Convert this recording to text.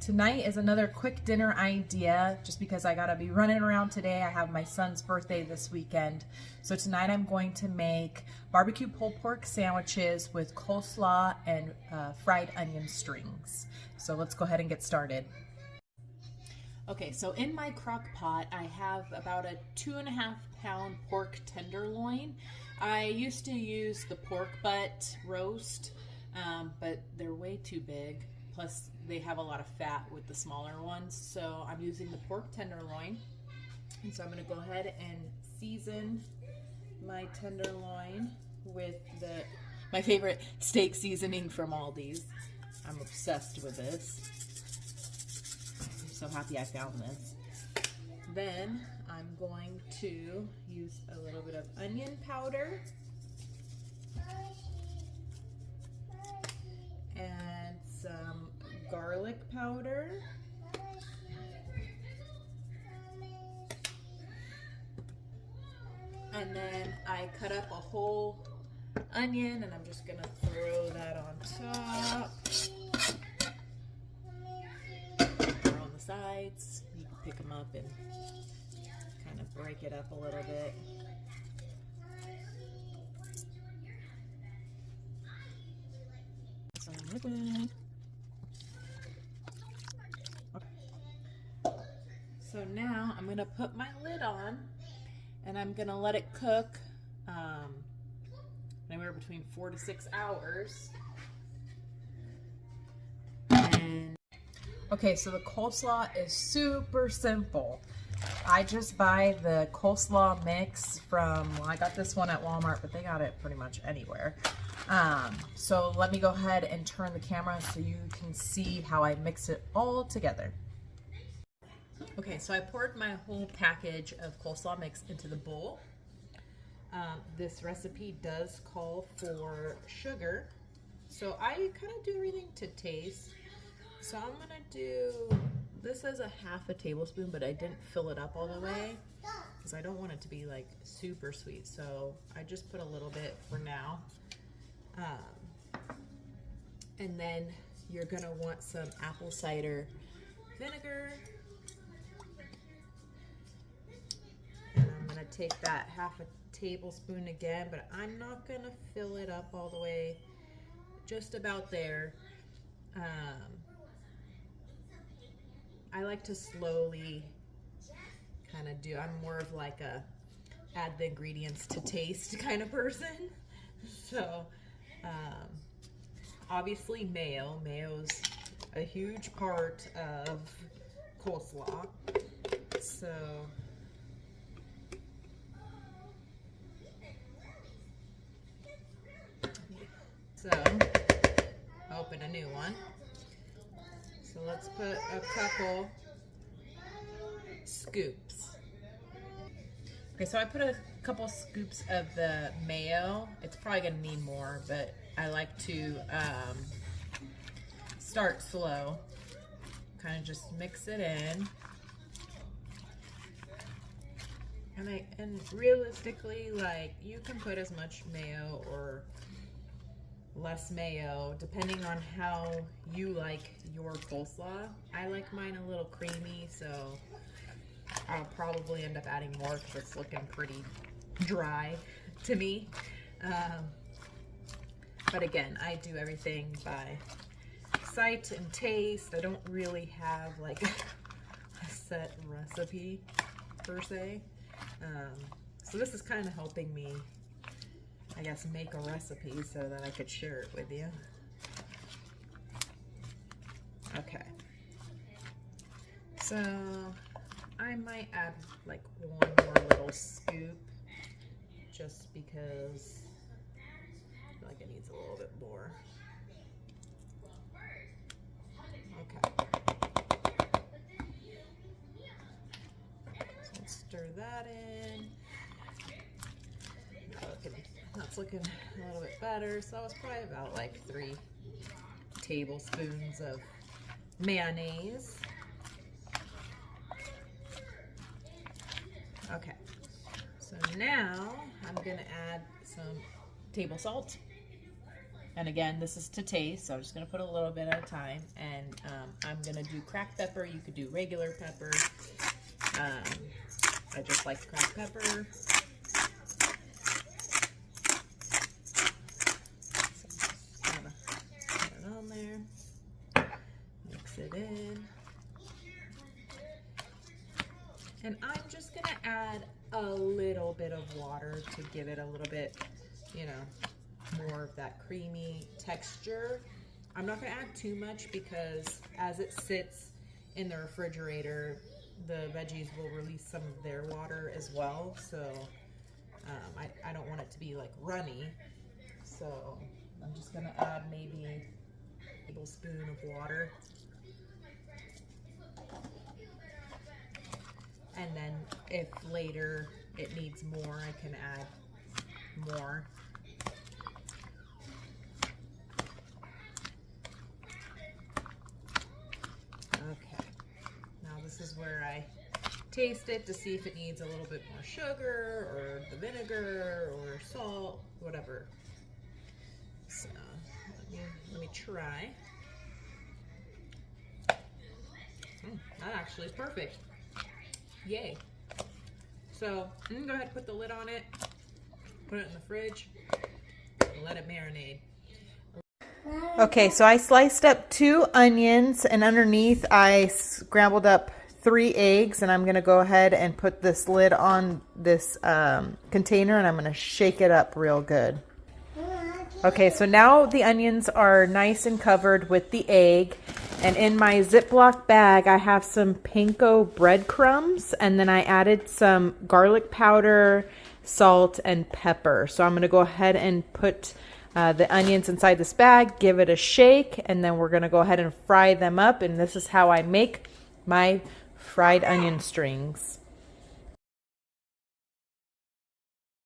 Tonight is another quick dinner idea just because I gotta be running around today. I have my son's birthday this weekend. So tonight I'm going to make barbecue pulled pork sandwiches with coleslaw and fried onion strings. So let's go ahead and get started. Okay, so in my crock pot I have about a 2.5 pound pork tenderloin. I used to use the pork butt roast, but they're way too big. Plus they have a lot of fat with the smaller ones. So I'm using the pork tenderloin. And so I'm gonna go ahead and season my tenderloin with my favorite steak seasoning from Aldi's. I'm obsessed with this. I'm so happy I found this. Then I'm going to use a little bit of onion powder and some garlic powder, and then I cut up a whole onion and I'm just gonna throw that on top or on the sides. You can pick them up and kind of break it up a little bit. Some liquid. So now I'm gonna put my lid on and I'm gonna let it cook anywhere between 4 to 6 hours. Okay, so the coleslaw is super simple. I just buy the coleslaw mix from, well, I got this one at Walmart, but they got it pretty much anywhere. So let me go ahead and turn the camera so you can see how I mix it all together. Okay, so I poured my whole package of coleslaw mix into the bowl. This recipe does call for sugar, so I kind of do everything to taste. So I'm gonna do, this as a 1/2 tablespoon, but I didn't fill it up all the way because I don't want it to be like super sweet. So I just put a little bit for now. And then you're gonna want some apple cider vinegar. And I'm gonna take that 1/2 tablespoon again, but I'm not gonna fill it up all the way, just about there. I like to slowly kind of do, I'm more of like a add the ingredients to taste kind of person. So obviously mayo's a huge part of coleslaw. So open a new one. So let's put a couple scoops. Okay, so I put a couple scoops of the mayo. It's probably gonna need more, but I like to start slow. Kind of just mix it in. And realistically, like, you can put as much mayo or less mayo depending on how you like your coleslaw. I like mine a little creamy, so I'll probably end up adding more because it's looking pretty dry to me. But again, I do everything by sight and taste. I don't really have like a set recipe per se. So this is kind of helping me, I guess, make a recipe so that I could share it with you. Okay. So I might add like one more little scoop just because I feel like it needs a little bit more. Okay. So let's stir that in. That's looking a little bit better. So that was probably about like 3 tablespoons of mayonnaise. Okay, so now I'm gonna add some table salt. And again, this is to taste, so I'm just gonna put a little bit at a time. And I'm gonna do cracked pepper. You could do regular pepper. I just like cracked pepper. So just gonna put it on there. Mix it in. And I'm just gonna add a little bit of water to give it a little bit, you know, more of that creamy texture. I'm not gonna add too much because as it sits in the refrigerator, the veggies will release some of their water as well. So I don't want it to be like runny. So I'm just gonna add maybe a tablespoon of water. And then if later it needs more, I can add more. Okay, now this is where I taste it to see if it needs a little bit more sugar or the vinegar or salt, whatever. So let me try. That actually is perfect. Yay. So I'm gonna go ahead and put the lid on it, put it in the fridge, and let it marinate. Okay, so I sliced up 2 onions, and underneath I scrambled up 3 eggs, and I'm gonna go ahead and put this lid on this container, and I'm gonna shake it up real good. Okay, so now the onions are nice and covered with the egg. And in my Ziploc bag, I have some panko breadcrumbs, and then I added some garlic powder, salt, and pepper. So I'm going to go ahead and put the onions inside this bag, give it a shake, and then we're going to go ahead and fry them up. And this is how I make my fried onion strings.